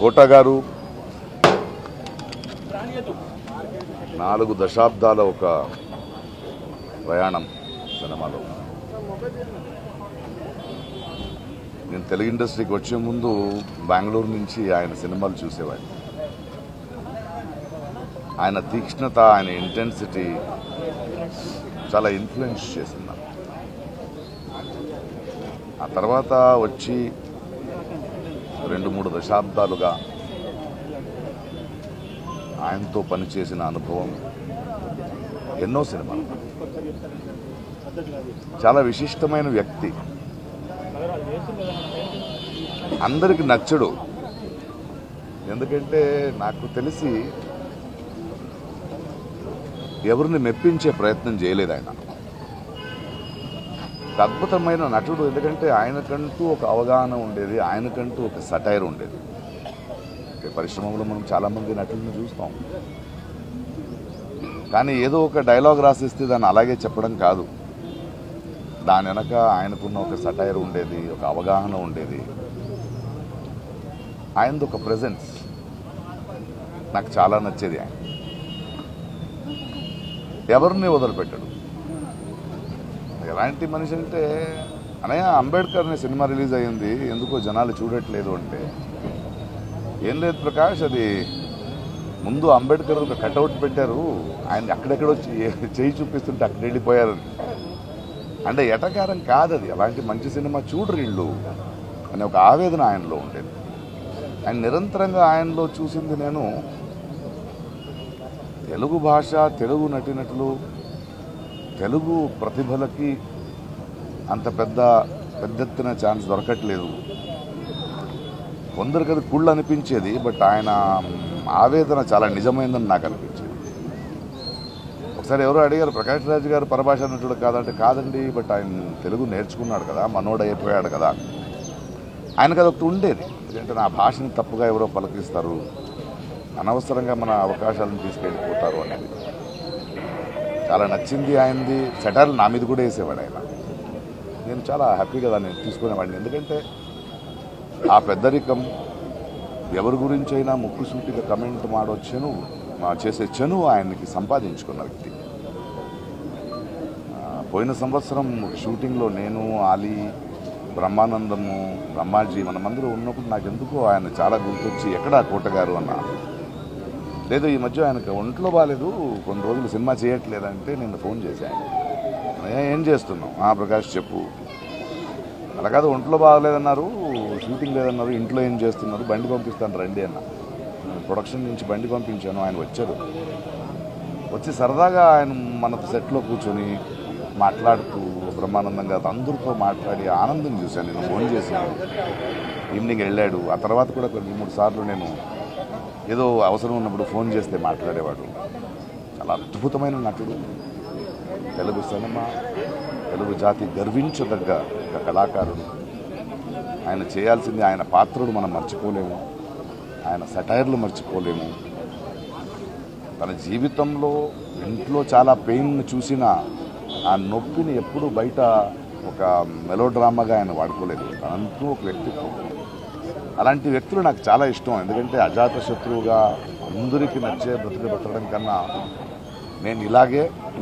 కోట గారు 4 దశాబ్దాల ఒక ప్రయాణం సినిమాలో. నేను తెలుగు ఇండస్ట్రీకి వచ్చే ముందు బెంగళూరు నుంచి ఆయన సినిమాలు చూసేవాడిని. ఆయన తీక్ష్ణత, ఆయన ఇంటెన్సిటీ చాలా ఇన్ఫ్లుయెన్స్ చేసింది. ఆ తర్వాత వచ్చి 2-3 దశాబ్దాలుగా ఆయనతో పనిచేసిన అనుభవం, ఎన్నో సినిమాలు. చాలా విశిష్టమైన వ్యక్తి, అందరికి నచ్చడు. ఎందుకంటే నాకు తెలిసి ఎవరిని మెప్పించే ప్రయత్నం చేయలేదు ఆయన. అద్భుతమైన నటుడు. ఎందుకంటే ఆయనకంటూ ఒక అవగాహన ఉండేది, ఆయనకంటూ ఒక సటైర్ ఉండేది. పరిశ్రమలో మనం చాలామంది నటులను చూస్తాం, కానీ ఏదో ఒక డైలాగ్ రాసిస్తే దాన్ని అలాగే చెప్పడం కాదు. దాని వెనక ఆయనకున్న ఒక సటైర్ ఉండేది, ఒక అవగాహన ఉండేది. ఆయనది ఒక ప్రెజెన్స్ నాకు చాలా నచ్చేది. ఆయన ఎవరిని వదిలిపెట్టాడు. ఎలాంటి మనిషి అంటే, అనయ్య అంబేద్కర్ అనే సినిమా రిలీజ్ అయ్యింది, ఎందుకో జనాలు చూడట్లేదు అంటే, ఏం లేదు ప్రకాష్, అది ముందు అంబేద్కర్ ఒక కటౌట్ పెట్టారు, ఆయన అక్కడెక్కడో చేయి చూపిస్తుంటే అక్కడ వెళ్ళిపోయారు. అంటే ఎటకారం కాదు అది. అలాంటి మంచి సినిమా చూడరు వీళ్ళు అనే ఒక ఆవేదన ఆయనలో ఉండేది. ఆయన నిరంతరంగా ఆయనలో చూసింది నేను, తెలుగు భాష, తెలుగు నటీనటులు, తెలుగు ప్రతిభలకి అంత పెద్ద ఎత్తున ఛాన్స్ దొరకట్లేదు. కొందరికి అది కుళ్ళు అనిపించేది, బట్ ఆయన ఆవేదన చాలా నిజమైందని నాకు అనిపించేది. ఒకసారి ఎవరో అడిగారు, ప్రకాష్ రాజ్ గారు పరభాష నటుడు కాదంటే, కాదండి, బట్ ఆయన తెలుగు నేర్చుకున్నాడు కదా, మనోడు అయిపోయాడు కదా. ఆయనకు అదొకటి ఉండేది. ఎందుకంటే నా భాషని తప్పుగా ఎవరో పలకిస్తారు, అనవసరంగా మన అవకాశాలను తీసుకెళ్ళిపోతారు అనేది చాలా నచ్చింది ఆయనది. సెటైర్లు నా మీద కూడా వేసేవాడు ఆయన. నేను చాలా హ్యాపీగా దాన్ని తీసుకునేవాడిని. ఎందుకంటే ఆ పెద్దరికం, ఎవరి గురించి అయినా ముక్కుసూటిగా కమెంట్ చేసే చనువు ఆయనకి సంపాదించుకున్న వ్యక్తి. పోయిన సంవత్సరం షూటింగ్లో నేను, ఆలీ, బ్రహ్మానందము, బ్రహ్మాజీ మనమందరూ ఉన్నప్పుడు నాకెందుకో ఆయన చాలా గుర్తొచ్చి, ఎక్కడా కోట గారు అన్న. లేదు, ఈ మధ్య ఆయనకు ఒంట్లో బాగాలేదు, కొన్ని రోజులు సినిమా చేయట్లేదంటే నిన్ను ఫోన్ చేశాను. ఏం చేస్తున్నావు? ప్రకాష్ చెప్పు. అలా కాదు, ఒంట్లో బాగలేదన్నారు, షూటింగ్ లేదన్నారు, ఇంట్లో ఏం చేస్తున్నారు, బండి పంపిస్తాను రండి అన్న. ప్రొడక్షన్ నుంచి బండి పంపించాను, ఆయన వచ్చారు. వచ్చి సరదాగా ఆయన మన సెట్లో కూర్చొని మాట్లాడుతూ బ్రహ్మానందంగా అందరితో మాట్లాడి ఆనందం చూశాను. నేను ఫోన్ చేశాను, ఈవినింగ్ వెళ్ళాడు. ఆ తర్వాత కూడా 2-3 సార్లు నేను ఏదో అవసరం ఉన్నప్పుడు ఫోన్ చేస్తే మాట్లాడేవాడు. చాలా అద్భుతమైన నటుడు. తెలుగు సినిమా, తెలుగు జాతి గర్వించదగ్గ ఒక కళాకారుడు. ఆయన చేయాల్సింది, ఆయన పాత్రలు మనం మర్చిపోలేము, ఆయన సటైర్లు మర్చిపోలేము. తన జీవితంలో ఇంట్లో చాలా పెయిన్ చూసిన ఆ నొప్పిని ఎప్పుడూ బయట ఒక మెలోడ్రామాగా ఆయన వాడుకోలేదు. తనంటూ ఒక వ్యక్తిత్వం. అలాంటి వ్యక్తులు నాకు చాలా ఇష్టం. ఎందుకంటే అజాత శత్రువుగా అందరికీ నచ్చే బతకడం కన్నా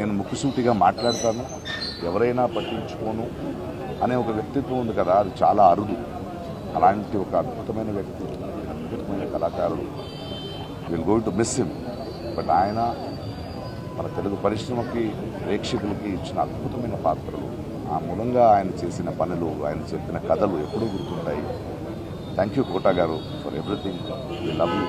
నేను ముక్కుసూటిగా మాట్లాడతాను, ఎవరైనా పట్టించుకోను అనే ఒక వ్యక్తిత్వం ఉంది కదా, అది చాలా అరుదు. అలాంటి ఒక అద్భుతమైన వ్యక్తి, అద్భుతమైన కళాకారుడు. Will going to miss him. But ఆయన మన తెలుగు పరిశ్రమకి, ప్రేక్షకులకి ఇచ్చిన అద్భుతమైన పాత్రలు, ఆ మూలంగా ఆయన చేసిన పనులు, ఆయన చెప్పిన కథలు ఎప్పుడూ గుర్తుంటాయి. థ్యాంక్ యూ కోట గారు for everything. We love you.